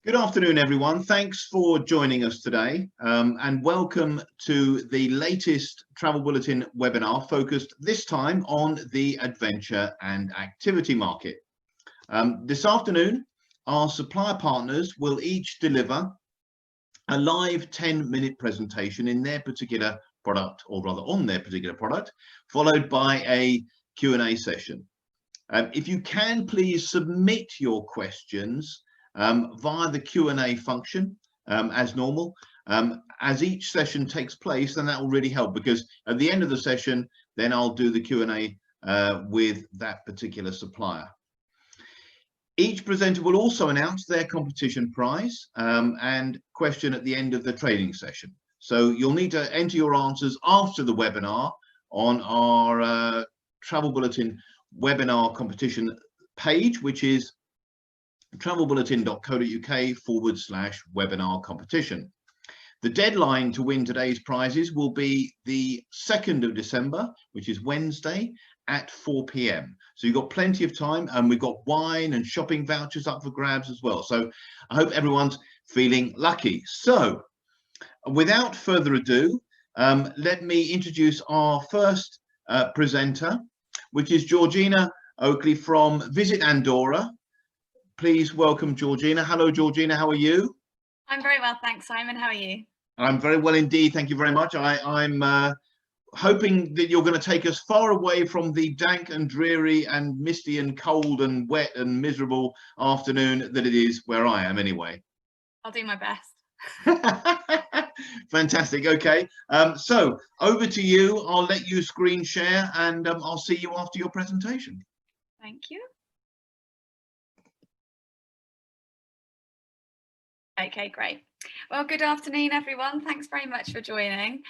Good afternoon, everyone. Thanks for joining us today, and welcome to the latest Travel Bulletin webinar focused this time on the adventure and activity market. This afternoon, our supplier partners will each deliver a live 10-minute presentation in their particular product, or rather on their particular product, followed by a Q&A session. If you can, please submit your questions via the Q&A function as normal. As each session takes place, then that will really help, because at the end of the session, then I'll do the Q&A with that particular supplier. Each presenter will also announce their competition prize and question at the end of the training session. So you'll need to enter your answers after the webinar on our Travel Bulletin webinar competition page, which is travelbulletin.co.uk/webinar competition. The deadline to win today's prizes will be the 2nd of December, which is Wednesday at 4 p.m. So you've got plenty of time, and we've got wine and shopping vouchers up for grabs as well. So I hope everyone's feeling lucky. So without further ado, let me introduce our first presenter, which is Georgina Oakley from Visit Andorra. Please welcome Georgina. Hello, Georgina. How are you? I'm very well, thanks, Simon. How are you? I'm very well indeed. Thank you very much. I'm hoping that you're going to take us far away from the dank and dreary and misty and cold and wet and miserable afternoon that it is where I am anyway. I'll do my best. Fantastic. Okay. So over to you. I'll let you screen share, and I'll see you after your presentation. Thank you. Okay, great. Well, good afternoon, everyone. Thanks very much for joining.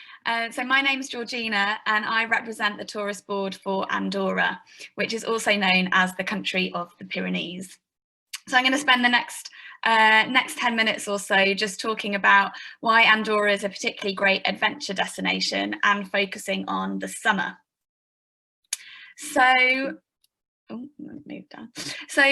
So my name's Georgina, and I represent the tourist board for Andorra, which is also known as the country of the Pyrenees. So I'm going to spend the next 10 minutes or so just talking about why Andorra is a particularly great adventure destination and focusing on the summer. So move down. So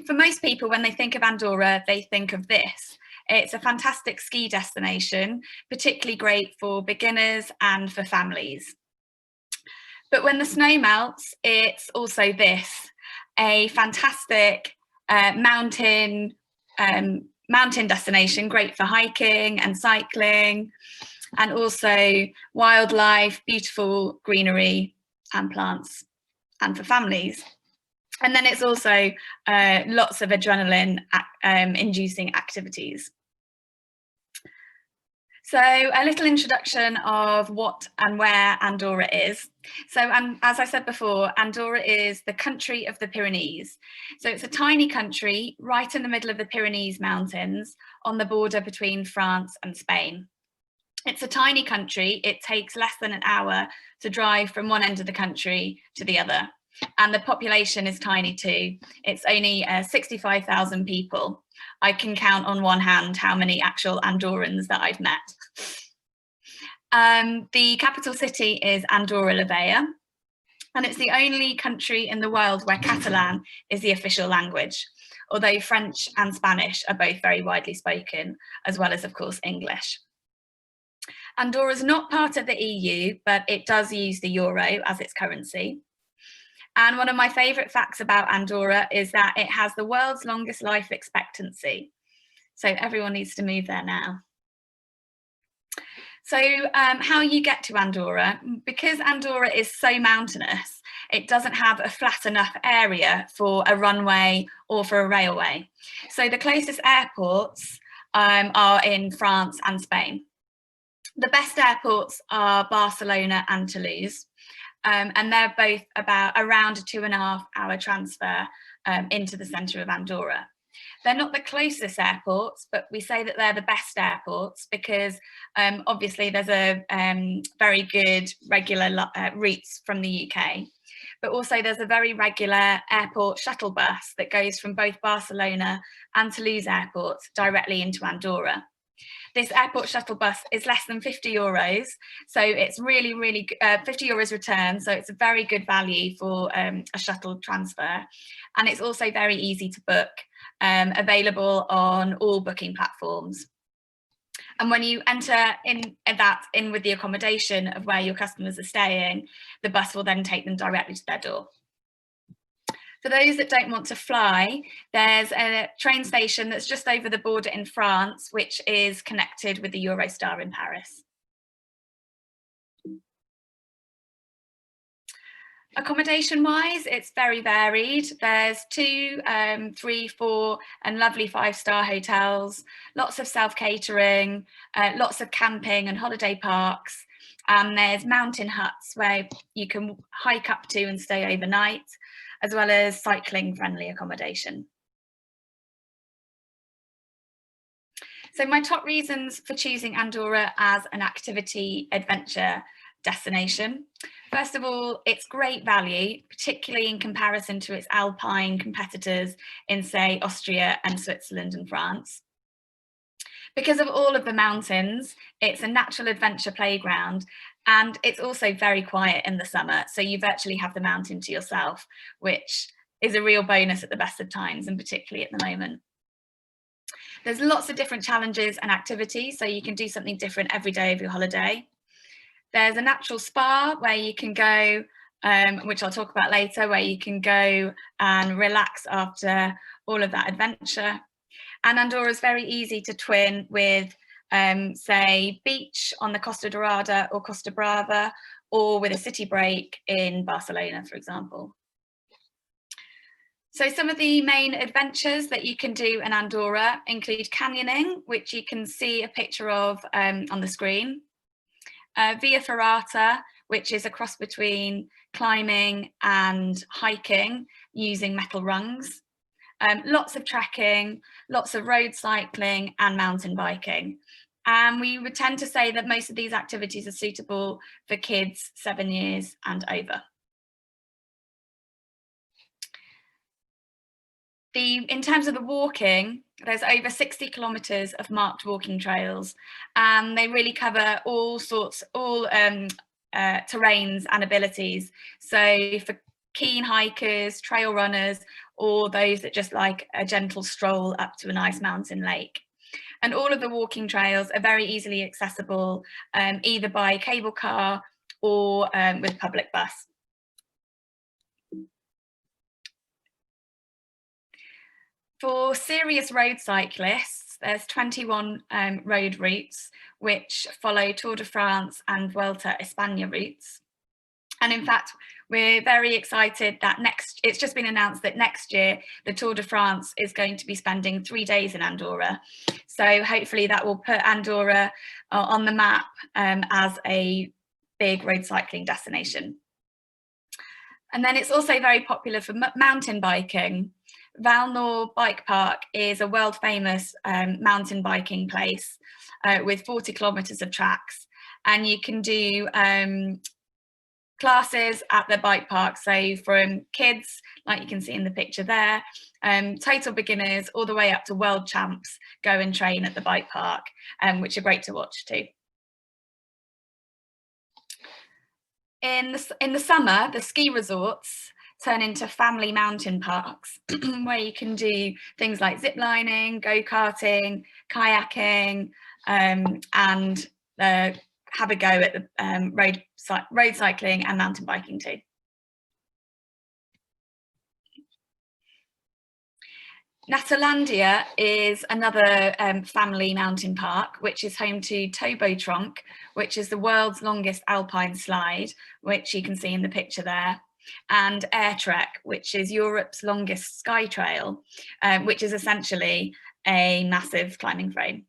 for most people, when they think of Andorra, they think of this. It's a fantastic ski destination, particularly great for beginners and for families. But when the snow melts, it's also this, a fantastic mountain destination, great for hiking and cycling, and also wildlife, beautiful greenery and plants, and for families. And then it's also lots of adrenaline inducing activities. So a little introduction of what and where Andorra is. So as I said before, Andorra is the country of the Pyrenees. So it's a tiny country right in the middle of the Pyrenees Mountains on the border between France and Spain. It's a tiny country. It takes less than an hour to drive from one end of the country to the other. And the population is tiny too. It's only 65,000 people. I can count on one hand how many actual Andorrans that I've met. The capital city is Andorra la Vella, and it's the only country in the world where Catalan is the official language, although French and Spanish are both very widely spoken, as well as, of course, English. Andorra is not part of the EU, but it does use the euro as its currency. And one of my favourite facts about Andorra is that it has the world's longest life expectancy. So everyone needs to move there now. So how you get to Andorra, because Andorra is so mountainous, it doesn't have a flat enough area for a runway or for a railway. So the closest airports are in France and Spain. The best airports are Barcelona and Toulouse. And they're both around a 2.5-hour transfer into the centre of Andorra. They're not the closest airports, but we say that they're the best airports because obviously there's a very good regular routes from the UK, but also there's a very regular airport shuttle bus that goes from both Barcelona and Toulouse airports directly into Andorra. This airport shuttle bus is less than €50, so it's really, really €50 return, so it's a very good value for a shuttle transfer, and it's also very easy to book. available on all booking platforms. And when you enter in with the accommodation of where your customers are staying, the bus will then take them directly to their door. For those that don't want to fly, there's a train station that's just over the border in France, which is connected with the Eurostar in Paris. Accommodation-wise, it's very varied. There's 2, 3, 4 and lovely 5-star hotels, lots of self-catering, lots of camping and holiday parks. And there's mountain huts where you can hike up to and stay overnight, as well as cycling-friendly accommodation. So my top reasons for choosing Andorra as an activity adventure destination. First of all, it's great value, particularly in comparison to its alpine competitors in, say, Austria and Switzerland and France. Because of all of the mountains, it's a natural adventure playground, and it's also very quiet in the summer, so you virtually have the mountain to yourself, which is a real bonus at the best of times, and particularly at the moment. There's lots of different challenges and activities, so you can do something different every day of your holiday. There's a natural spa where you can go, which I'll talk about later, where you can go and relax after all of that adventure. And Andorra is very easy to twin with, say, beach on the Costa Dorada or Costa Brava, or with a city break in Barcelona, for example. So some of the main adventures that you can do in Andorra include canyoning, which you can see a picture of on the screen. Via Ferrata, which is a cross between climbing and hiking using metal rungs. Lots of trekking, lots of road cycling and mountain biking. And we would tend to say that most of these activities are suitable for kids 7 years and over. In terms of the walking, there's over 60 kilometres of marked walking trails, and they really cover all terrains and abilities. So for keen hikers, trail runners, or those that just like a gentle stroll up to a nice mountain lake. And all of the walking trails are very easily accessible, either by cable car or with public bus. For serious road cyclists, there's 21 road routes which follow Tour de France and Vuelta a España routes. And in fact, we're very excited that it's just been announced that next year, the Tour de France is going to be spending 3 days in Andorra. So hopefully that will put Andorra on the map as a big road cycling destination. And then it's also very popular for mountain biking. Valnor Bike Park is a world famous mountain biking place with 40 kilometres of tracks, and you can do classes at the bike park, so from kids, like you can see in the picture there, total beginners, all the way up to world champs go and train at the bike park, which are great to watch too. In the summer, the ski resorts turn into family mountain parks where you can do things like zip lining, go-karting, kayaking, and have a go at the road cycling and mountain biking too. Natalandia is another family mountain park, which is home to Tobo Trunk, which is the world's longest alpine slide, which you can see in the picture there, and Air Trek, which is Europe's longest sky trail, which is essentially a massive climbing frame.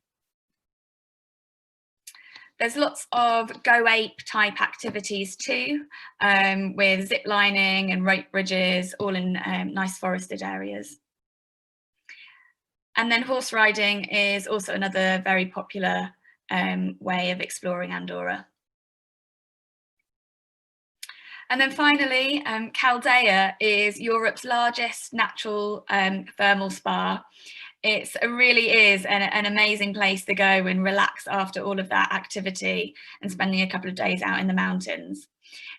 There's lots of Go Ape type activities too, with zip lining and rope bridges, all in nice forested areas. And then horse riding is also another very popular way of exploring Andorra. And then finally, Caldea is Europe's largest natural thermal spa. It really is an amazing place to go and relax after all of that activity and spending a couple of days out in the mountains.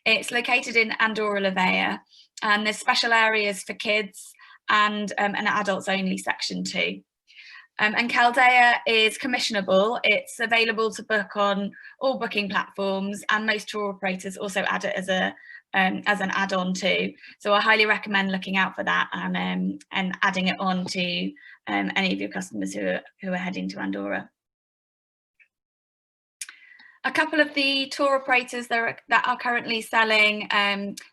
It's located in Andorra la Vella, and there's special areas for kids and an adults only section too. And Caldea is commissionable. It's available to book on all booking platforms, and most tour operators also add it as an add-on too. So I highly recommend looking out for that and adding it on to any of your customers who are heading to Andorra. A couple of the tour operators that are currently selling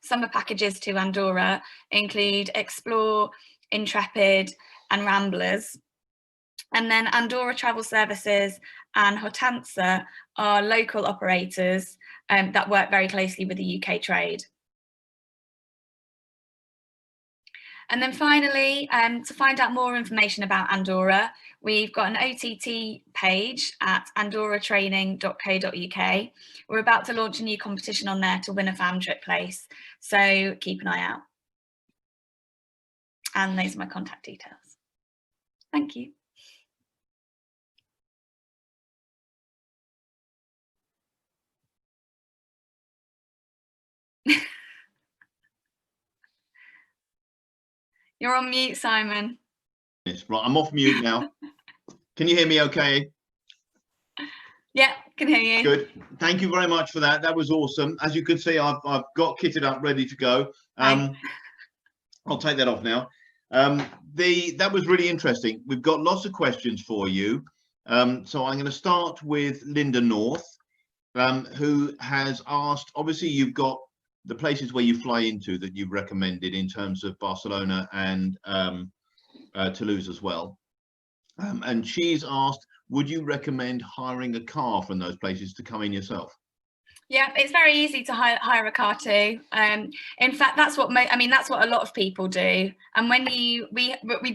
summer packages to Andorra include Explore, Intrepid, and Ramblers. And then Andorra Travel Services and Hortanza are local operators that work very closely with the UK trade. And then finally, to find out more information about Andorra, we've got an OTT page at andorratraining.co.uk. We're about to launch a new competition on there to win a fam trip place, so keep an eye out. And those are my contact details. Thank you. You're on mute, Simon. Yes, right, I'm off mute now. Can you hear me okay? Yeah, can hear you. Good. Thank you very much for that. That was awesome. As you can see, I've got kitted up, ready to go. I'll take that off now. That was really interesting. We've got lots of questions for you. So I'm going to start with Linda North, who has asked, obviously you've got the places where you fly into that you've recommended in terms of Barcelona and Toulouse as well. And she's asked, would you recommend hiring a car from those places to come in yourself? Yeah, it's very easy to hire a car too. In fact, that's what that's what a lot of people do. And when we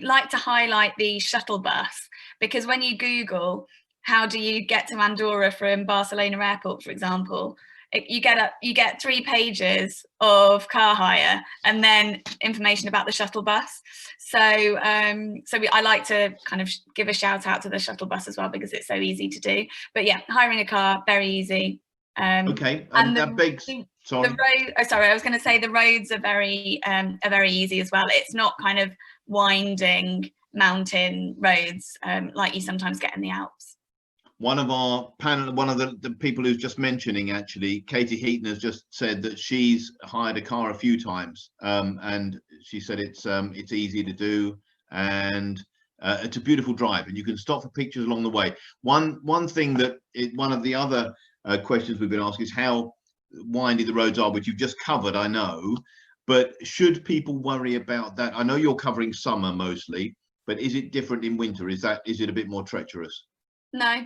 like to highlight the shuttle bus, because when you Google how do you get to Andorra from Barcelona Airport, for example, you get 3 pages of car hire and then information about the shuttle bus. So I like to kind of give a shout out to the shuttle bus as well, because it's so easy to do. But yeah, hiring a car, very easy. Okay, and that begs. Sorry. I was going to say the roads are very easy as well. It's not kind of winding mountain roads like you sometimes get in the Alps. One of our panel, one of the people who's just mentioning, actually, Katie Heaton, has just said that she's hired a car a few times, and she said it's easy to do, and it's a beautiful drive, and you can stop for pictures along the way. One thing that one of the other questions we've been asked is how windy the roads are, which you've just covered, I know, but should people worry about that? I know you're covering summer mostly, but is it different in winter? Is it a bit more treacherous? No.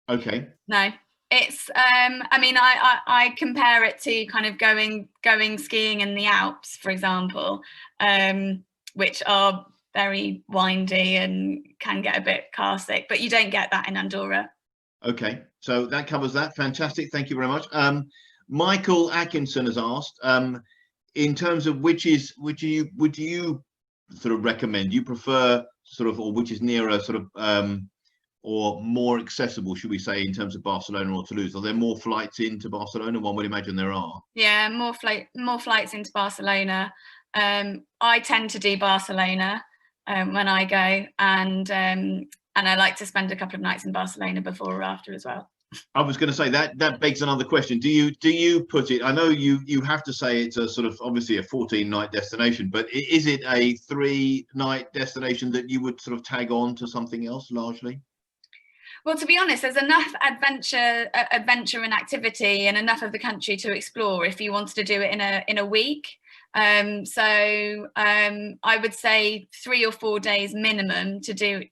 Okay. No, it's I compare it to kind of going skiing in the Alps, for example, which are very windy and can get a bit car sick, but you don't get that in Andorra. Okay, so that covers that. Fantastic, thank you very much. Michael Atkinson has asked, in terms of which do you sort of recommend? Do you prefer sort of, or which is nearer sort of or more accessible, should we say, in terms of Barcelona or Toulouse? Are there more flights into Barcelona? One would imagine there are. Yeah, more flights into Barcelona. I tend to do Barcelona when I go, and I like to spend a couple of nights in Barcelona before or after as well. I was going to say that begs another question. Do you put it? I know you have to say it's a sort of obviously a 14-night destination, but is it a 3-night destination that you would sort of tag on to something else largely? Well, to be honest, there's enough adventure and activity and enough of the country to explore if you wanted to do it in a week. So I would say 3 or 4 days minimum to do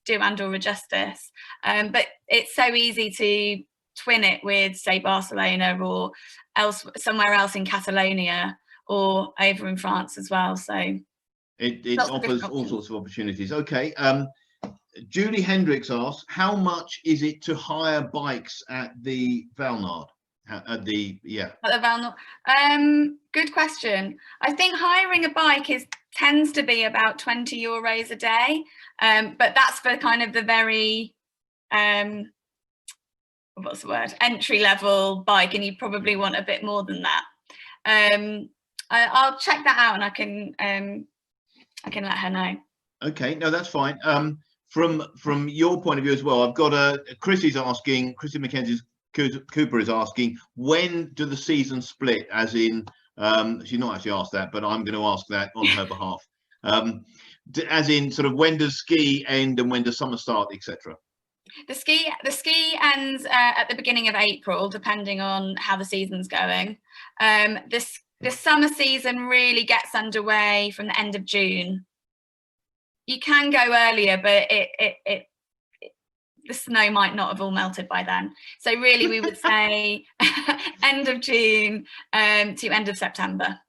Andorra justice. But it's so easy to twin it with, say, Barcelona or somewhere else in Catalonia or over in France as well. So it offers all sorts of opportunities. Okay. Julie Hendricks asks, how much is it to hire bikes at the Valnard? At the Valnard. Good question. I think hiring a bike tends to be about €20 a day, but that's for kind of the very what's the word, entry level bike, and you probably want a bit more than that. I'll check that out, and I can I can let her know. Okay, no, that's fine. From your point of view as well, I've got Chrissy McKenzie Cooper is asking, when do the seasons split? As in, she's not actually asked that, but I'm going to ask that on her behalf. As in, sort of, when does ski end and when does summer start, etc. The ski ends at the beginning of April, depending on how the season's going. The summer season really gets underway from the end of June. You can go earlier, but the snow might not have all melted by then. So really, we would say end of June to end of September.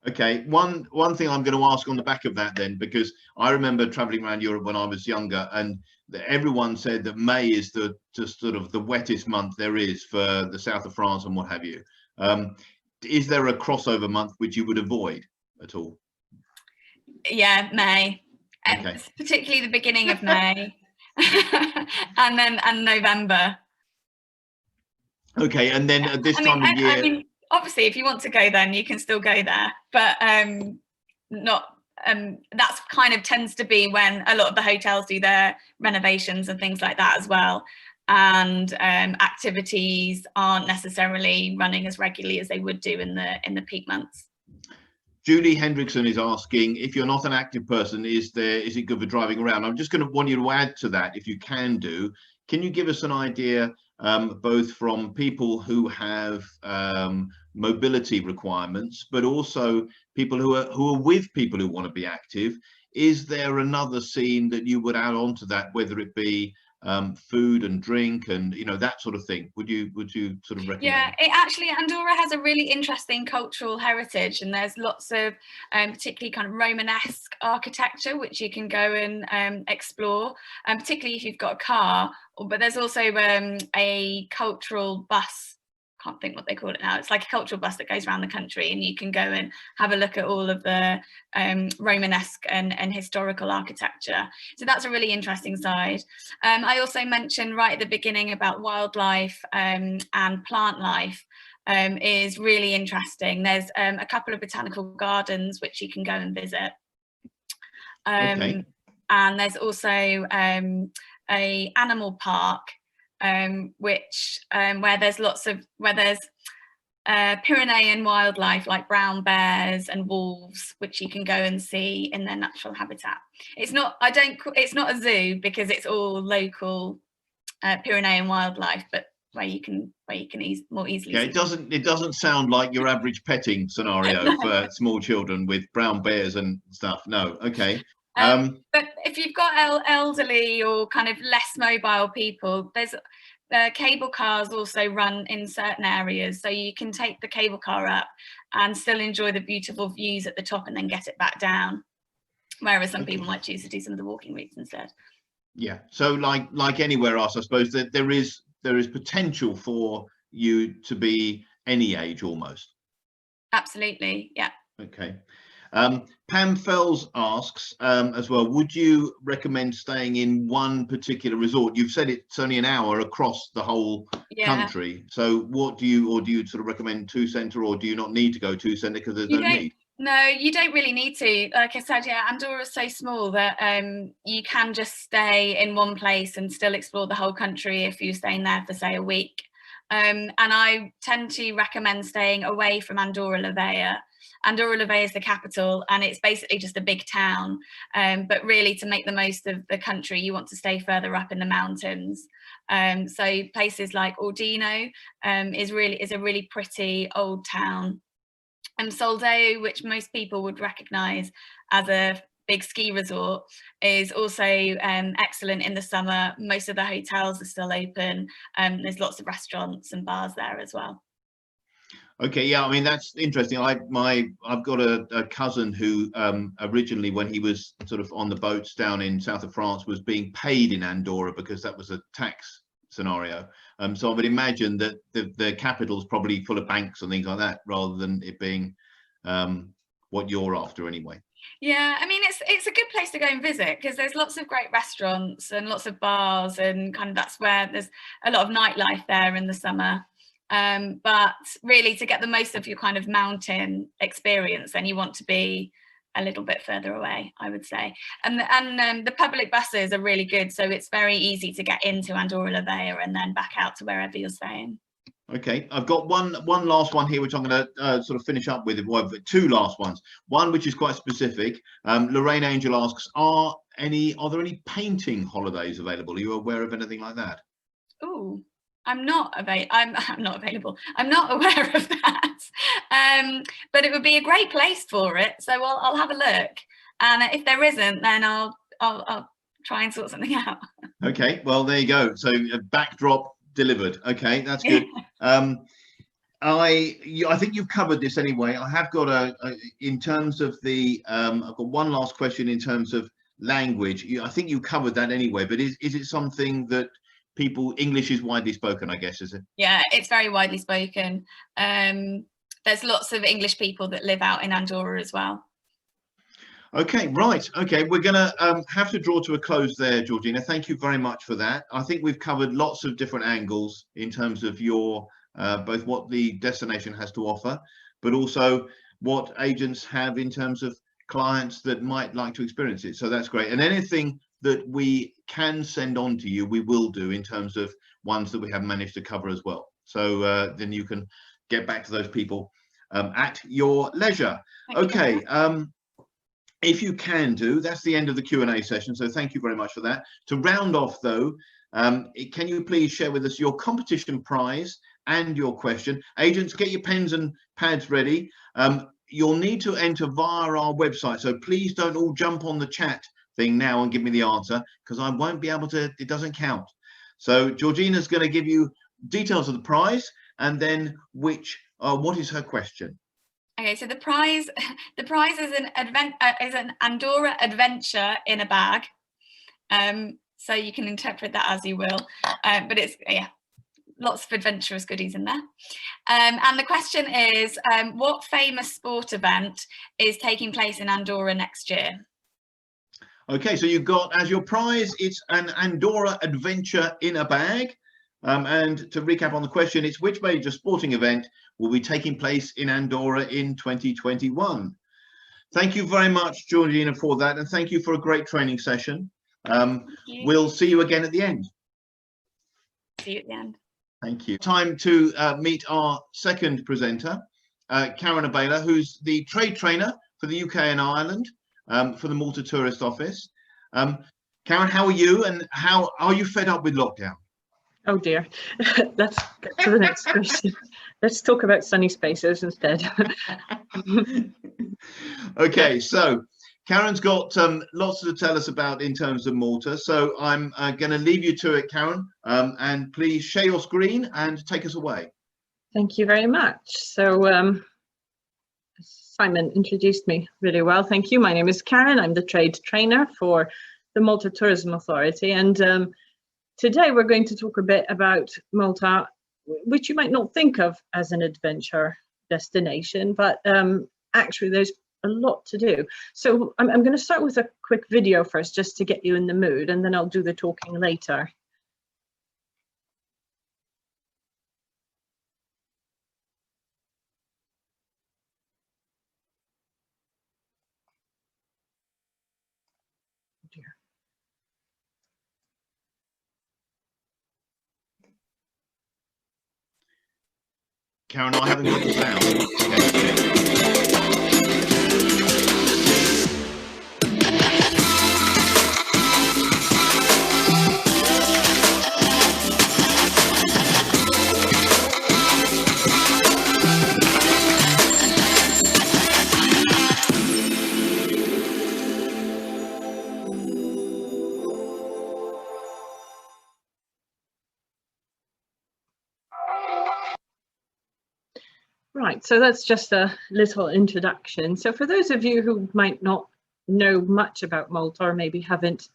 Okay, one thing I'm going to ask on the back of that then, because I remember traveling around Europe when I was younger, and everyone said that May is the just sort of the wettest month there is for the south of France and what have you. Is there a crossover month which you would avoid at all? Yeah, May. Okay. Particularly the beginning of May. and November. Okay, and then at this time of year, I mean, obviously, if you want to go, then you can still go there, but not. That's kind of tends to be when a lot of the hotels do their renovations and things like that as well, and activities aren't necessarily running as regularly as they would do in the peak months. Julie Hendrickson is asking, if you're not an active person, is it good for driving around? I'm just going to want you to add to that, if you can do. Can you give us an idea, both from people who have mobility requirements, but also people who are with people who want to be active? Is there another scene that you would add on to that, whether it be food and drink and that sort of thing? Would you sort of recommend? Yeah, Andorra has a really interesting cultural heritage, and there's lots of particularly kind of Romanesque architecture which you can go and explore, particularly if you've got a car. But there's also a cultural bus. Can't think what they call it now. It's like a cultural bus that goes around the country, and you can go and have a look at all of the Romanesque and historical architecture. So that's a really interesting side. I also mentioned right at the beginning about wildlife and plant life is really interesting. There's a couple of botanical gardens which you can go and visit. Okay. And there's also a animal park which where there's Pyrenean wildlife like brown bears and wolves, which you can go and see in their natural habitat. It's not a zoo because it's all local Pyrenean wildlife, but where you can more easily. Yeah, it doesn't sound like your average petting scenario for small children with brown bears and stuff. No, okay. But if you've got elderly or kind of less mobile people, there's cable cars also run in certain areas, so you can take the cable car up and still enjoy the beautiful views at the top and then get it back down, whereas some people might choose to do some of the walking routes instead. Yeah, so like anywhere else, I suppose that there is potential for you to be any age almost. Absolutely, yeah. Okay. Pam Fells asks as well, would you recommend staying in one particular resort? You've said it's only an hour across the whole country. So what do you sort of recommend to centre, or do you not need to go to centre because there's no need? No, you don't really need to. Like I said, yeah, Andorra is so small that you can just stay in one place and still explore the whole country if you're staying there for, say, a week. And I tend to recommend staying away from Andorra la Vella. Andorra la Vella is the capital, and it's basically just a big town. But really, to make the most of the country, you want to stay further up in the mountains. So places like Ordino is a really pretty old town. Soldeo, which most people would recognise as a big ski resort, is also excellent in the summer. Most of the hotels are still open. There's lots of restaurants and bars there as well. Okay, yeah, I mean, that's interesting. I've got a cousin who originally, when he was sort of on the boats down in south of France, was being paid in Andorra because that was a tax scenario. So I would imagine that the capital's probably full of banks and things like that, rather than it being what you're after anyway. Yeah, I mean, it's a good place to go and visit because there's lots of great restaurants and lots of bars, and kind of that's where there's a lot of nightlife there in the summer. But really, to get the most of your kind of mountain experience, then you want to be a little bit further away, I would say. And the public buses are really good, so it's very easy to get into Andorra la Vella and then back out to wherever you're staying. Okay, I've got one last one here, which I'm going to sort of finish up with. Well, two last ones. One which is quite specific. Lorraine Angel asks, are there any painting holidays available? Are you aware of anything like that? Oh, I'm not available. I'm not aware of that. But it would be a great place for it. So I'll have a look. And if there isn't, then I'll try and sort something out. Okay, well, there you go. So a backdrop delivered. Okay, that's good. I think you've covered this anyway. I have got in terms of the I've got one last question in terms of language. I think you covered that anyway, but is it something that English is widely spoken, I guess, is it? Yeah, it's very widely spoken. There's lots of English people that live out in Andorra as well. Okay, right. Okay, we're going to have to draw to a close there, Georgina. Thank you very much for that. I think we've covered lots of different angles in terms of your both what the destination has to offer, but also what agents have in terms of clients that might like to experience it. So that's great. And anything that we can send on to you, we will do in terms of ones that we have managed to cover as well. So then you can get back to those people at your leisure. Okay. If you can do, that's the end of the Q&A session. So thank you very much for that. To round off though, can you please share with us your competition prize and your question? Agents, get your pens and pads ready. You'll need to enter via our website. So please don't all jump on the chat thing now and give me the answer, because I won't be able to, it doesn't count. So Georgina's going to give you details of the prize and then what is her question? Okay, so the prize is an Andorra adventure in a bag. So you can interpret that as you will, but it's lots of adventurous goodies in there. And the question is, what famous sport event is taking place in Andorra next year? Okay, so you've got as your prize, it's an Andorra adventure in a bag. And to recap on the question, it's which major sporting event will be taking place in Andorra in 2021? Thank you very much, Georgina, for that. And thank you for a great training session. We'll see you again at the end. See you at the end. Thank you. Time to meet our second presenter, Karen Abela, who's the trade trainer for the UK and Ireland for the Malta Tourist Office. Karen, how are you, and how are you fed up with lockdown? Oh dear, let's get to the next question. Let's talk about sunny spaces instead. Okay, so Karen's got lots to tell us about in terms of Malta. So I'm going to leave you to it, Karen, and please share your screen and take us away. Thank you very much. So Simon introduced me really well. Thank you. My name is Karen. I'm the trade trainer for the Malta Tourism Authority. And today we're going to talk a bit about Malta, which you might not think of as an adventure destination, but actually there's a lot to do. So I'm going to start with a quick video first, just to get you in the mood, and then I'll do the talking later. Karen, I haven't got the sound. Right, so that's just a little introduction. So for those of you who might not know much about Malta, or maybe haven't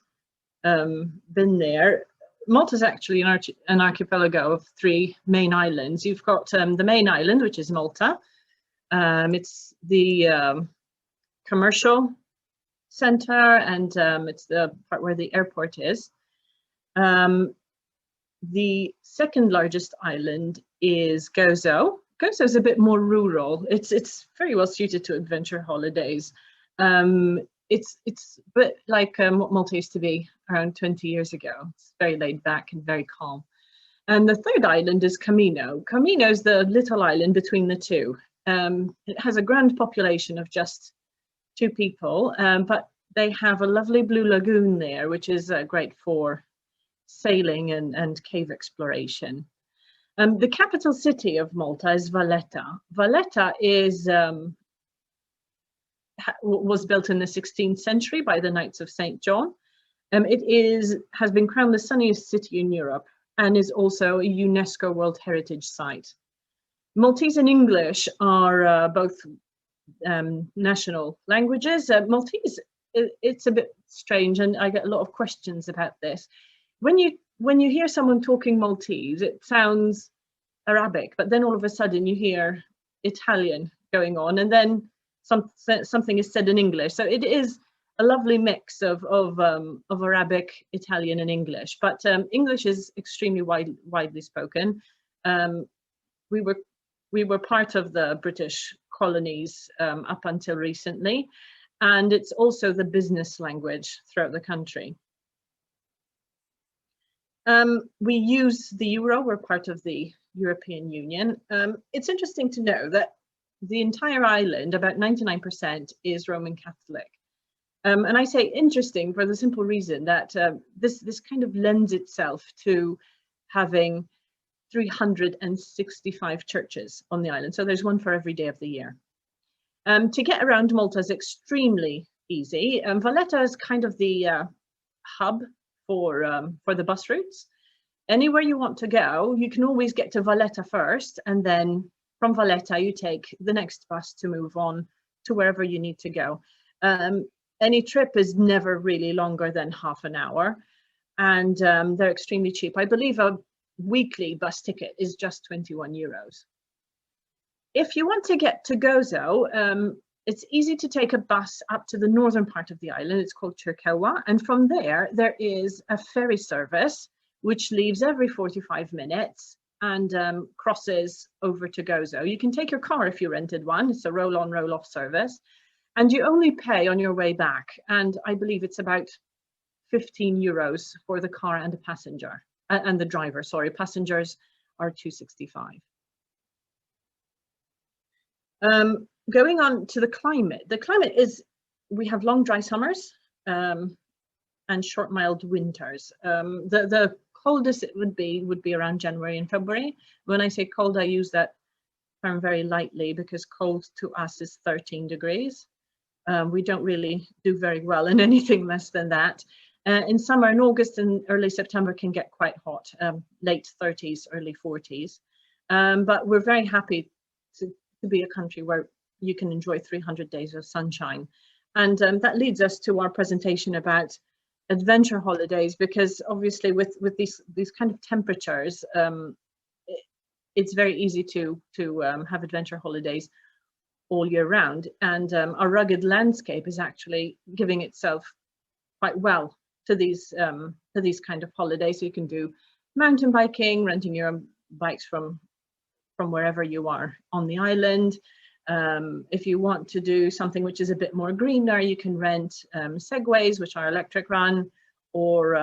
been there, Malta is actually an archipelago of 3 main islands. You've got the main island, which is Malta. It's the commercial center, and it's the part where the airport is. The second largest island is Gozo. Gozo is a bit more rural. It's very well suited to adventure holidays. It's a bit like what Malta used to be around 20 years ago. It's very laid back and very calm. And the third island is Camino. Camino is the little island between the two. It has a grand population of just 2 people, but they have a lovely blue lagoon there, which is great for sailing and cave exploration. The capital city of Malta is Valletta. Valletta is was built in the 16th century by the Knights of St. John. It has been crowned the sunniest city in Europe and is also a UNESCO World Heritage Site. Maltese and English are both national languages. Maltese, it's a bit strange, and I get a lot of questions about this. When you hear someone talking Maltese, it sounds Arabic, but then all of a sudden you hear Italian going on, and then something is said in English. So it is a lovely mix of Arabic, Italian, and English. But English is extremely widely spoken. We were part of the British colonies up until recently, and it's also the business language throughout the country. We use the euro. We're part of the European Union. It's interesting to know that the entire island, about 99%, is Roman Catholic. And I say interesting for the simple reason that this kind of lends itself to having 365 churches on the island. So there's one for every day of the year. To get around Malta is extremely easy. Valletta is kind of the hub for the bus routes. Anywhere you want to go, you can always get to Valletta first, and then from Valletta you take the next bus to move on to wherever you need to go. Any trip is never really longer than half an hour, and they're extremely cheap. I believe a weekly bus ticket is just 21 euros. If you want to get to Gozo, it's easy to take a bus up to the northern part of the island. It's called Turkewa, and from there is a ferry service which leaves every 45 minutes and crosses over to Gozo. You can take your car if you rented one. It's a roll-on, roll-off service, and you only pay on your way back, and I believe it's about 15 euros for the car and the passenger, and the driver, sorry. Passengers are 265. Going on to the climate. The climate is, we have long dry summers and short mild winters. The coldest it would be around January and February. When I say cold, I use that term very lightly because cold to us is 13 degrees. We don't really do very well in anything less than that. In summer, in August and early September can get quite hot, late 30s, early 40s. But we're very happy to be a country where you can enjoy 300 days of sunshine. And that leads us to our presentation about adventure holidays, because obviously with these kind of temperatures, it's very easy to have adventure holidays all year round. And our rugged landscape is actually giving itself quite well to these kind of holidays. So you can do mountain biking, renting your own bikes from wherever you are on the island. If you want to do something which is a bit more greener, you can rent segways, which are electric run, or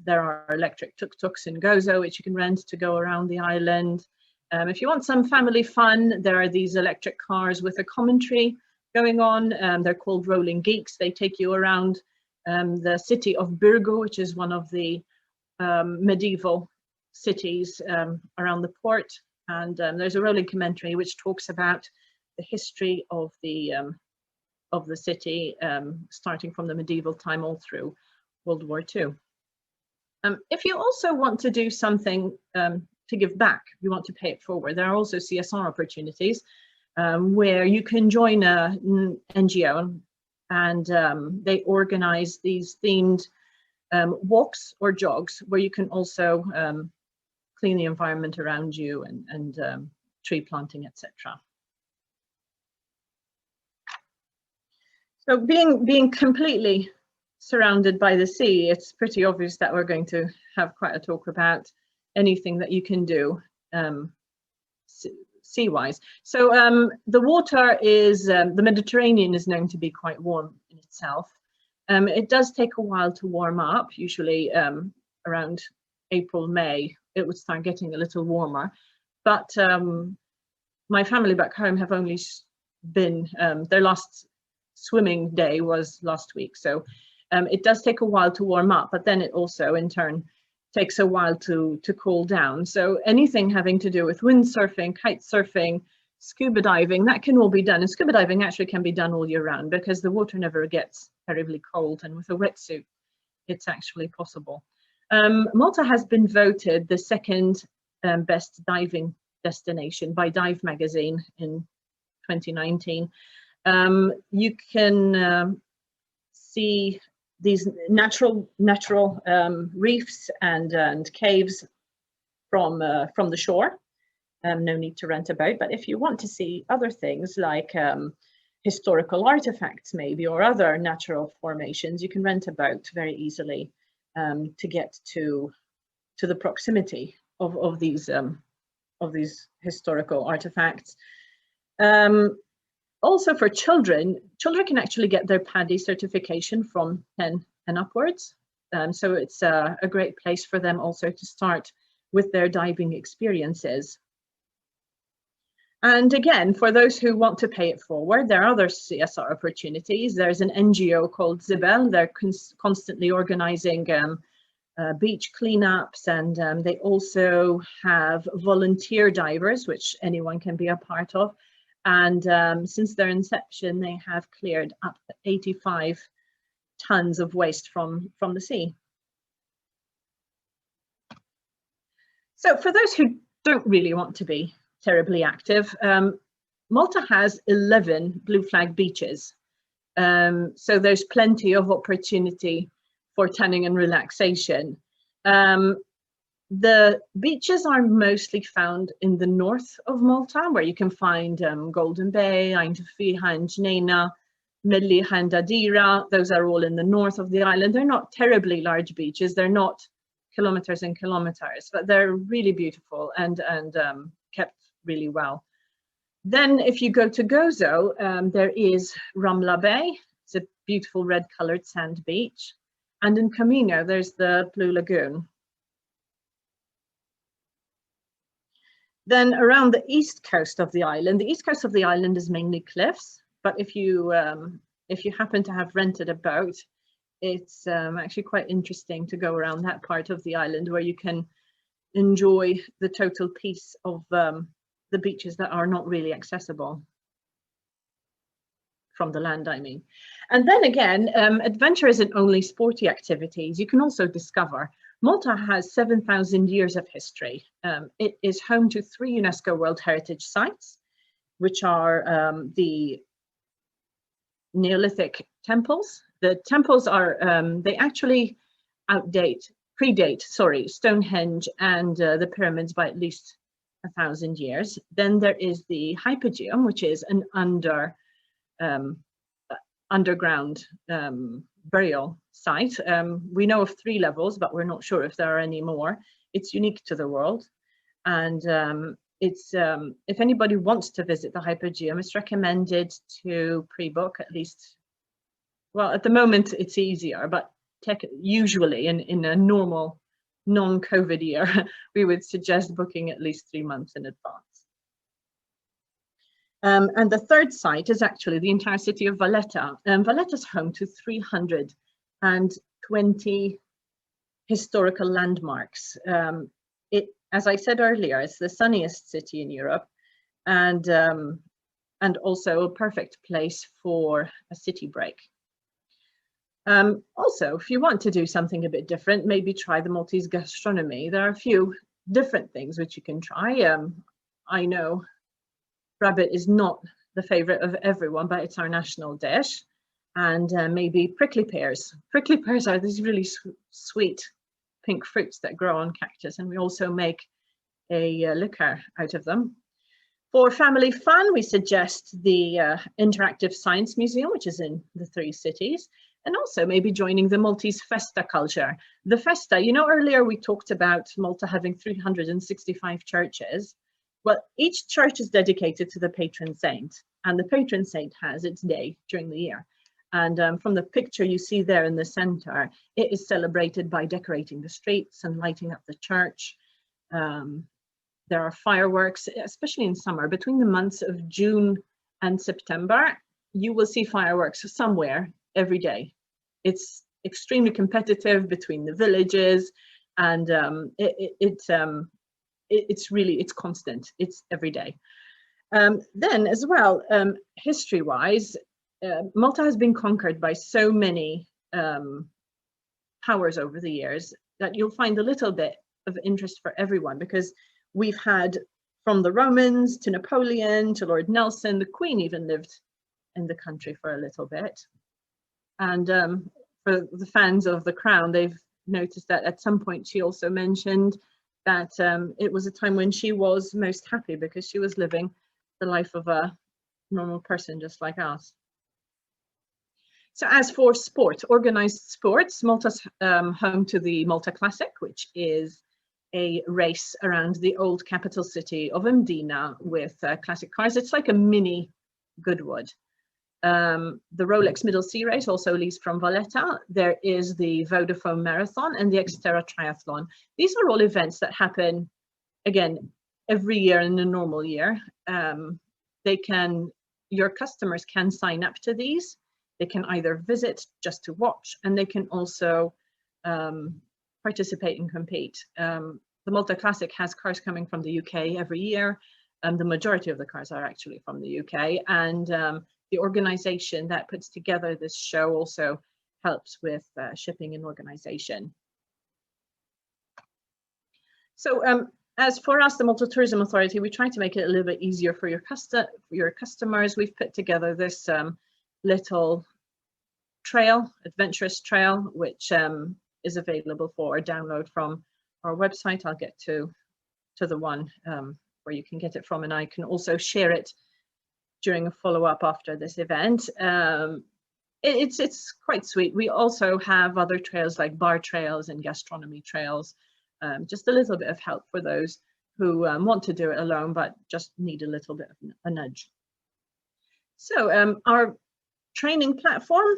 there are electric tuk-tuks in Gozo, which you can rent to go around the island. If you want some family fun, there are these electric cars with a commentary going on. They're called Rolling Geeks. They take you around the city of Birgu, which is one of the medieval cities around the port. And there's a rolling commentary which talks about the history of the city, starting from the medieval time all through World War II. If you also want to do something to give back, you want to pay it forward, there are also CSR opportunities where you can join an NGO, and they organize these themed walks or jogs where you can also clean the environment around you and tree planting, etc. So being completely surrounded by the sea, it's pretty obvious that we're going to have quite a talk about anything that you can do sea-wise. So the water is, the Mediterranean is known to be quite warm in itself. It does take a while to warm up, usually around April, May, it would start getting a little warmer. But my family back home have only been, their last swimming day was last week. So it does take a while to warm up, but then it also in turn takes a while to cool down. So anything having to do with windsurfing, kite surfing, scuba diving, that can all be done. And scuba diving actually can be done all year round because the water never gets terribly cold, and with a wetsuit it's actually possible. Malta has been voted the second best diving destination by Dive magazine in 2019. You can see these natural reefs and caves from the shore. No need to rent a boat, but if you want to see other things like historical artifacts maybe, or other natural formations, you can rent a boat very easily to get to the proximity of these historical artifacts. Also for children can actually get their PADI certification from 10 and upwards. So it's a great place for them also to start with their diving experiences. And again, for those who want to pay it forward, there are other CSR opportunities. There's an NGO called Zibel. They're constantly organizing beach cleanups, and they also have volunteer divers, which anyone can be a part of. And since their inception, they have cleared up 85 tons of waste from the sea. So for those who don't really want to be terribly active, Malta has 11 blue flag beaches. So there's plenty of opportunity for tanning and relaxation. The beaches are mostly found in the north of Malta, where you can find Golden Bay, Ain Tafiha and Jnejna, Melliha and Adira. Those are all in the north of the island. They're not terribly large beaches. They're not kilometers and kilometers, but they're really beautiful and kept really well. Then if you go to Gozo, there is Ramla Bay. It's a beautiful red colored sand beach. And in Camino, there's the Blue Lagoon. Then around the east coast of the island is mainly cliffs. But if you happen to have rented a boat, it's actually quite interesting to go around that part of the island where you can enjoy the total peace of the beaches that are not really accessible from the land, I mean. And then again, adventure isn't only sporty activities. You can also discover. Malta has 7,000 years of history. It is home to 3 UNESCO World Heritage Sites, which are the Neolithic temples. The temples are, they actually predate Stonehenge and the pyramids by at least 1,000 years. Then there is the Hypogeum, which is an underground burial site. We know of 3 levels, but we're not sure if there are any more. It's unique to the world. And it's if anybody wants to visit the Hypogeum, it's recommended to pre-book at least. Well, at the moment it's easier, but usually in a normal non-COVID year, we would suggest booking at least 3 months in advance. And the third site is actually the entire city of Valletta. Valletta is home to 320 historical landmarks. As I said earlier, it's the sunniest city in Europe, and also a perfect place for a city break. Also, if you want to do something a bit different, maybe try the Maltese gastronomy. There are a few different things which you can try. I know rabbit is not the favorite of everyone, but it's our national dish. And maybe prickly pears. Prickly pears are these really sweet pink fruits that grow on cactus, and we also make a liquor out of them. For family fun, we suggest the Interactive Science Museum, which is in the 3 cities, and also maybe joining the Maltese Festa culture. The Festa, you know, earlier we talked about Malta having 365 churches. Well, each church is dedicated to the patron saint, and the patron saint has its day during the year. And from the picture you see there in the center, it is celebrated by decorating the streets and lighting up the church. There are fireworks, especially in summer. Between the months of June and September, you will see fireworks somewhere every day. It's extremely competitive between the villages, and it's constant. It's every day. Then as well, history-wise, Malta has been conquered by so many powers over the years that you'll find a little bit of interest for everyone, because we've had, from the Romans to Napoleon to Lord Nelson, the Queen even lived in the country for a little bit. And for the fans of The Crown, they've noticed that at some point she also mentioned that it was a time when she was most happy because she was living the life of a normal person just like us. So as for sport, organized sports, Malta's home to the Malta Classic, which is a race around the old capital city of Mdina with classic cars. It's like a mini Goodwood. The Rolex Middle Sea Race also leaves from Valletta. There is the Vodafone Marathon and the Xterra Triathlon. These are all events that happen, again, every year in a normal year. Your customers can sign up to these. They can either visit just to watch, and they can also participate and compete. The Malta Classic has cars coming from the UK every year. The majority of the cars are actually from the UK, and the organization that puts together this show also helps with shipping and organization. So as for us, the Malta Tourism Authority, we try to make it a little bit easier for your customers. We've put together this little trail, adventurous trail, which is available for download from our website. I'll get to the one where you can get it from, and I can also share it during a follow-up after this event. It's quite sweet. We also have other trails like bar trails and gastronomy trails, just a little bit of help for those who want to do it alone but just need a little bit of a nudge. So our training platform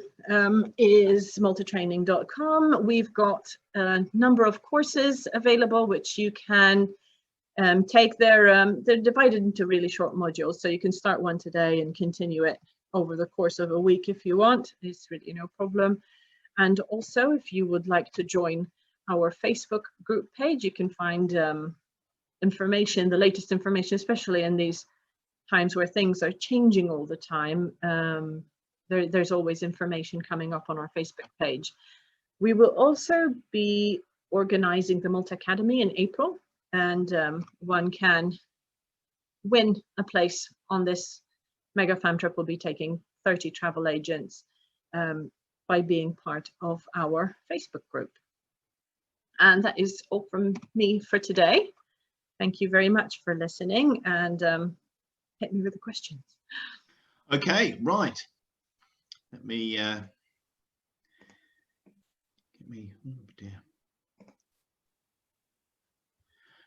is maltatraining.com. We've got a number of courses available which you can take. They're divided into really short modules, so you can start one today and continue it over the course of a week if you want. It's really no problem. And also, if you would like to join our Facebook group page, you can find information, the latest information, especially in these times where things are changing all the time. There's always information coming up on our Facebook page. We will also be organizing the Malta Academy in April, and one can win a place on this mega fam trip. We'll be taking 30 travel agents by being part of our Facebook group. And that is all from me for today. Thank you very much for listening, and hit me with the questions. Okay, right. Let me oh dear.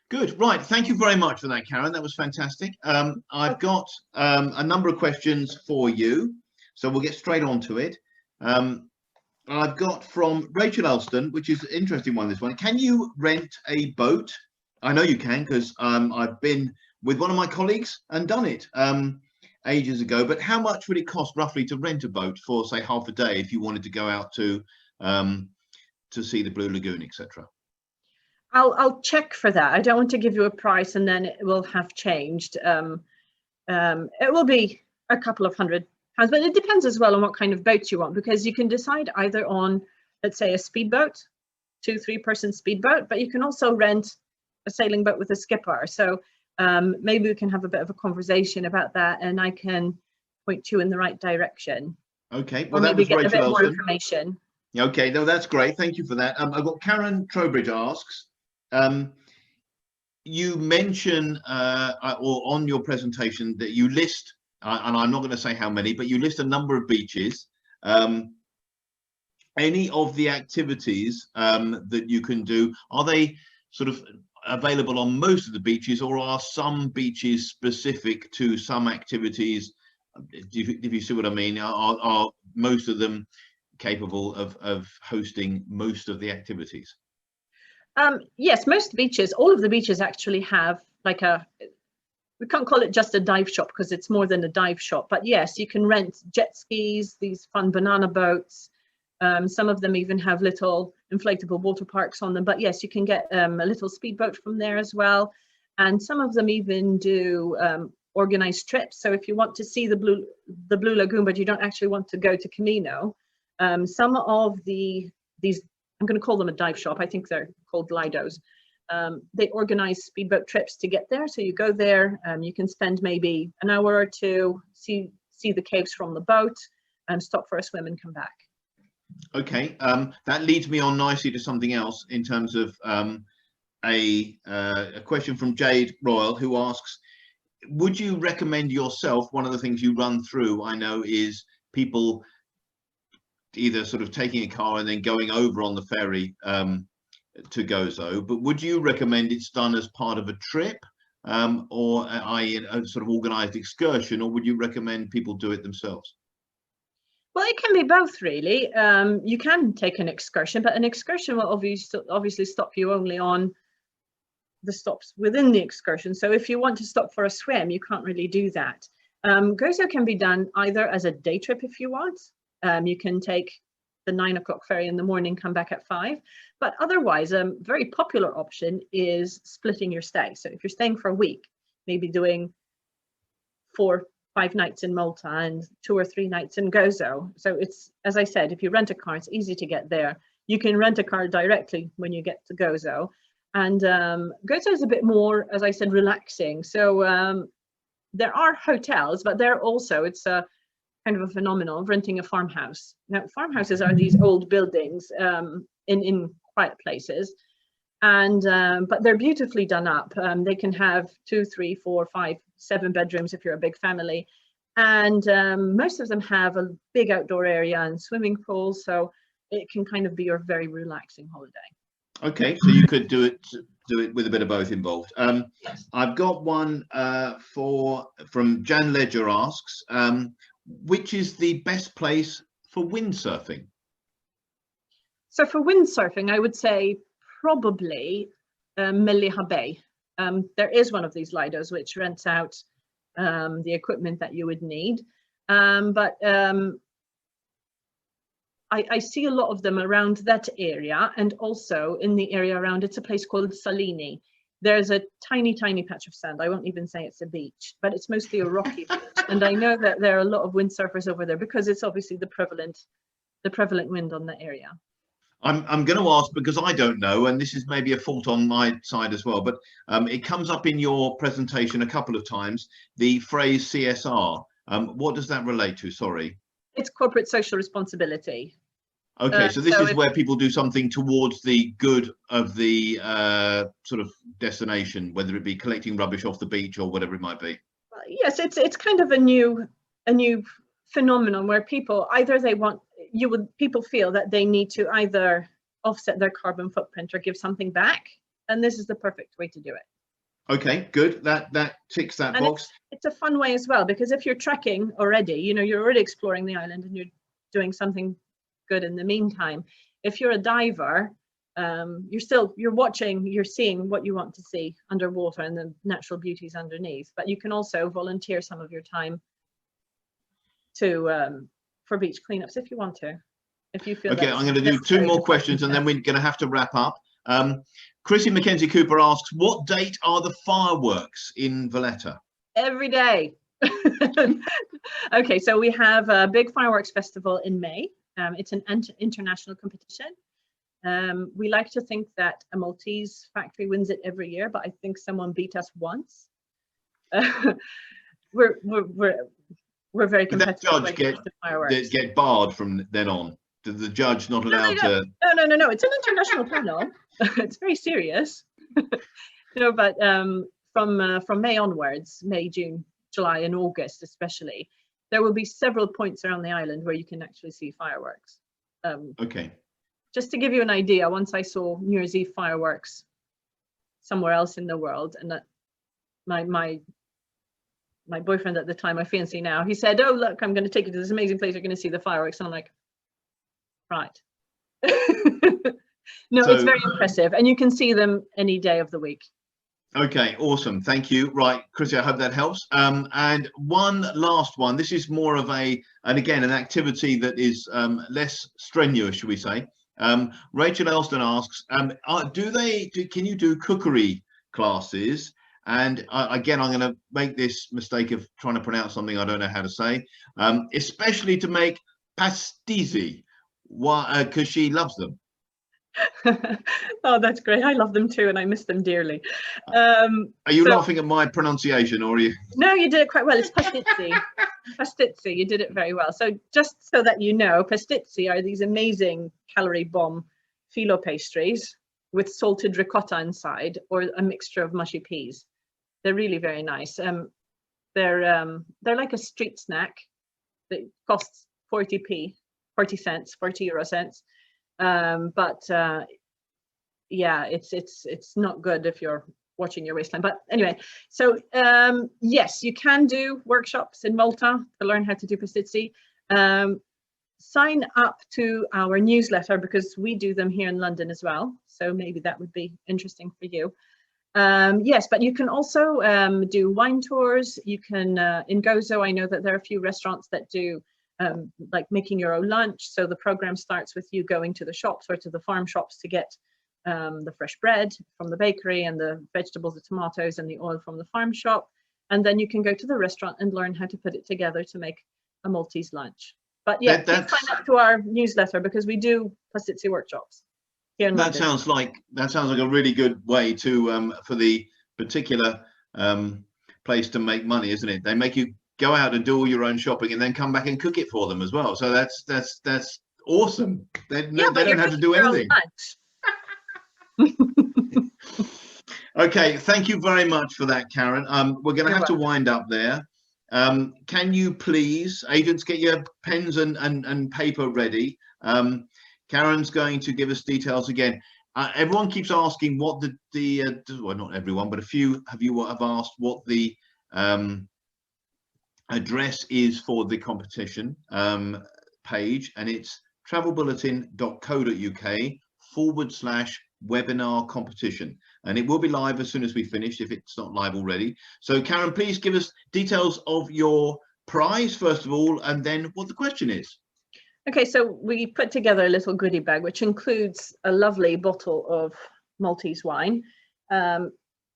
Good, right. Thank you very much for that, Karen. That was fantastic. I've got a number of questions for you, so we'll get straight on to it. I've got from Rachel Elston, which is an interesting one, this one. Can you rent a boat? I know you can, because I've been with one of my colleagues and done it ages ago, but how much would it cost roughly to rent a boat for, say, half a day if you wanted to go out to see the Blue Lagoon, etc.? I'll check for that. I don't want to give you a price and then it will have changed. It will be a couple of £100, but it depends as well on what kind of boat you want, because you can decide either on, let's say, a speedboat, 2-3 person speedboat, but you can also rent a sailing boat with a skipper. So maybe we can have a bit of a conversation about that, and I can point you in the right direction. Okay, well, or that maybe was get Rachel a bit Elston. more information. Okay, no, that's great. Thank you for that. I've got Karen Trowbridge asks, you mention or on your presentation that you list, and I'm not going to say how many, but you list a number of beaches. Any of the activities that you can do, are they sort of available on most of the beaches, or are some beaches specific to some activities If you see what I mean, are most of them capable of hosting most of the activities? Yes, most beaches, all of the beaches actually have like we can't call it just a dive shop because it's more than a dive shop, but yes, you can rent jet skis, these fun banana boats. Some of them even have little inflatable water parks on them, but yes, you can get a little speedboat from there as well. And some of them even do organized trips. So if you want to see the Blue Lagoon, but you don't actually want to go to Camino, some of these, I'm going to call them a dive shop, I think they're called Lidos. They organize speedboat trips to get there. So you go there, you can spend maybe an hour or two, see the caves from the boat, and stop for a swim and come back. Okay, that leads me on nicely to something else in terms of a question from Jade Royal, who asks, would you recommend yourself, one of the things you run through, I know, is people either sort of taking a car and then going over on the ferry to Gozo, but would you recommend it's done as part of a trip, or i.e. a sort of organized excursion, or would you recommend people do it themselves? Well, it can be both, really. You can take an excursion, but an excursion will obviously stop you only on the stops within the excursion. So if you want to stop for a swim, you can't really do that. Gozo can be done either as a day trip if you want. You can take the 9 o'clock ferry in the morning, come back at 5. But otherwise, a very popular option is splitting your stay. So if you're staying for a week, maybe doing 4 or 5 nights in Malta and 2 or 3 nights in Gozo. So it's, as I said, if you rent a car, it's easy to get there. You can rent a car directly when you get to Gozo. And Gozo is a bit more, as I said, relaxing. So there are hotels, but there also, it's a kind of a phenomenon of renting a farmhouse. Now, farmhouses are these old buildings in quiet places, and but they're beautifully done up. They can have 2, 3, 4, 5, 7 bedrooms if you're a big family, and most of them have a big outdoor area and swimming pools, so it can kind of be your very relaxing holiday. Okay, so you could do it with a bit of both involved. Yes. I've got one from Jan Ledger asks, which is the best place for windsurfing? So for windsurfing, I would say probably Melilla Bay. There is one of these Lidos which rents out the equipment that you would need, but I see a lot of them around that area, and also in the area around, it's a place called Salini. There's a tiny patch of sand. I won't even say it's a beach, but it's mostly a rocky beach. And I know that there are a lot of windsurfers over there because it's obviously the prevalent wind on the area. I'm going to ask because I don't know, and this is maybe a fault on my side as well, but it comes up in your presentation a couple of times, the phrase CSR. What does that relate to? Sorry. It's corporate social responsibility. Okay, so this is where people do something towards the good of the sort of destination, whether it be collecting rubbish off the beach or whatever it might be. Yes, it's kind of a new phenomenon where people either people feel that they need to either offset their carbon footprint or give something back, and this is the perfect way to do it. Okay, good. That ticks that box. It's a fun way as well, because if you're trekking already, you're already exploring the island and you're doing something good in the meantime. If you're a diver, you're watching, you're seeing what you want to see underwater and the natural beauties underneath, but you can also volunteer some of your time to for beach cleanups if you want to, if you feel. Okay, I'm going to do 2 more questions and then we're going to have to wrap up. Chrissy Mackenzie Cooper asks, what date are the fireworks in Valletta? Every day. Okay, so we have a big fireworks festival in May. It's an international competition. We like to think that a Maltese factory wins it every year, but I think someone beat us once. We're very competitive. Did that judge get barred from then on? Did the judge not allowed to? No. It's an international panel. It's very serious. But from May onwards, May, June, July, and August especially, there will be several points around the island where you can actually see fireworks. Okay. Just to give you an idea, once I saw New Year's Eve fireworks somewhere else in the world, and that my my boyfriend at the time, my fiancé now, he said, "Oh, look, I'm going to take you to this amazing place. You're going to see the fireworks." And I'm like, right. No, it's very impressive, and you can see them any day of the week. Okay, awesome. Thank you. Right, Chrissy, I hope that helps. And one last one. This is more of an activity that is less strenuous, should we say. Rachel Elston asks, can you do cookery classes? And again, I'm going to make this mistake of trying to pronounce something I don't know how to say, especially to make pasticci, because she loves them. Oh, that's great. I love them too, and I miss them dearly. Are you laughing at my pronunciation, or are you? No, you did it quite well. It's pasticci. Pasticci, you did it very well. So just so that you know, pasticci are these amazing calorie bomb phyllo pastries with salted ricotta inside, or a mixture of mushy peas. They're really very nice. They're like a street snack that costs 40 euro cents. Yeah, it's not good if you're watching your waistline. But anyway, so yes, you can do workshops in Malta to learn how to do pasticci. Sign up to our newsletter because we do them here in London as well. So maybe that would be interesting for you. Yes, but you can also do wine tours. You can, in Gozo, I know that there are a few restaurants that do like making your own lunch. So the program starts with you going to the shops or to the farm shops to get the fresh bread from the bakery and the vegetables, the tomatoes and the oil from the farm shop. And then you can go to the restaurant and learn how to put it together to make a Maltese lunch. But yeah, please sign up to our newsletter because we do pasticci workshops. That sounds like a really good way to for the particular place to make money, isn't it? They make you go out and do all your own shopping and then come back and cook it for them as well. So that's awesome. They don't have to do anything. Okay, thank you very much for that, Karen. We're going to have to wind up there. Can you please, agents, get your pens and paper ready? Karen's going to give us details again. Everyone keeps asking what well, not everyone, but a few have asked what the address is for the competition page, and it's travelbulletin.co.uk/webinar competition, and it will be live as soon as we finish if it's not live already. So Karen, please give us details of your prize first of all, and then what the question is. Okay, so we put together a little goodie bag which includes a lovely bottle of Maltese wine.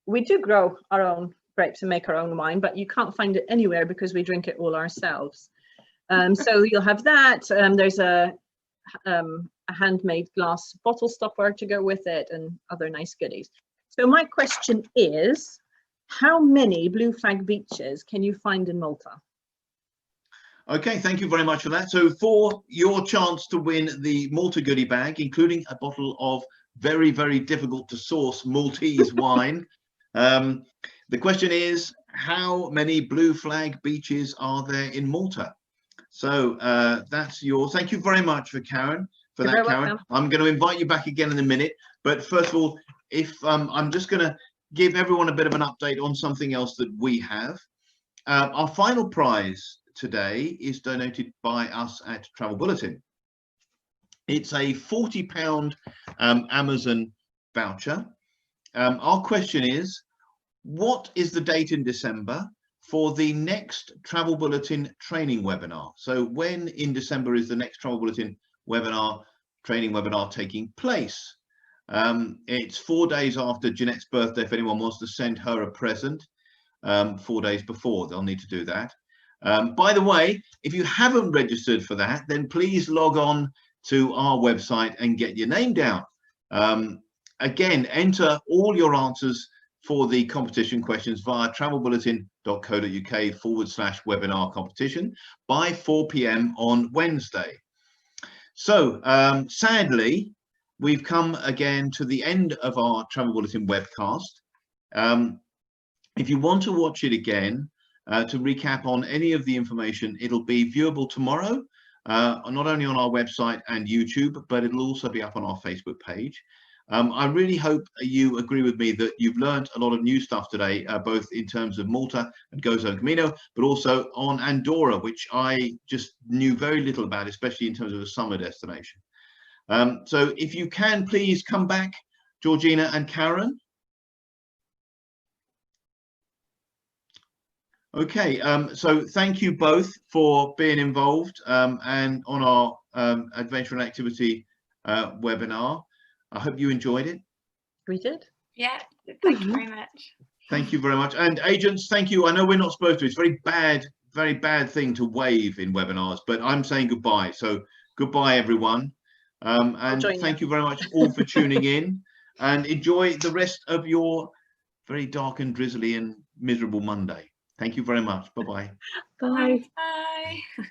We do grow our own grapes and make our own wine, but you can't find it anywhere because we drink it all ourselves. So you'll have that. There's a handmade glass bottle stopper to go with it and other nice goodies. So my question is, how many blue flag beaches can you find in Malta? Okay, thank you very much for that. So for your chance to win the Malta goodie bag, including a bottle of very, very difficult to source Maltese wine, the question is, how many blue flag beaches are there in Malta? So that's yours. Thank you very much for Karen. Karen. Welcome. I'm going to invite you back again in a minute. But first of all, if I'm just going to give everyone a bit of an update on something else that we have. Our final prize today is donated by us at Travel Bulletin. It's a £40 Amazon voucher. Our question is, what is the date in December for the next Travel Bulletin training webinar? So when in December is the next Travel Bulletin training webinar taking place? It's 4 days after Jeanette's birthday. If anyone wants to send her a present 4 days before, they'll need to do that. By the way, if you haven't registered for that, then please log on to our website and get your name down. Again, enter all your answers for the competition questions via travelbulletin.co.uk/webinar competition by 4 p.m. on Wednesday. So sadly, we've come again to the end of our Travel Bulletin webcast. If you want to watch it again, to recap on any of the information, it'll be viewable tomorrow, not only on our website and YouTube, but it'll also be up on our Facebook page. I really hope you agree with me that you've learned a lot of new stuff today, both in terms of Malta and Gozo and Camino, but also on Andorra, which I just knew very little about, especially in terms of a summer destination. So if you can, please come back, Georgina and Karen. Okay, so thank you both for being involved and on our adventure and activity webinar. I hope you enjoyed it. We did. Yeah, thank you very much. Thank you very much. And agents, thank you. I know we're not supposed to. It's very bad thing to wave in webinars, but I'm saying goodbye. So goodbye, everyone. And thank you very much all for tuning in, and enjoy the rest of your very dark and drizzly and miserable Monday. Thank you very much. Bye-bye. Bye. Bye.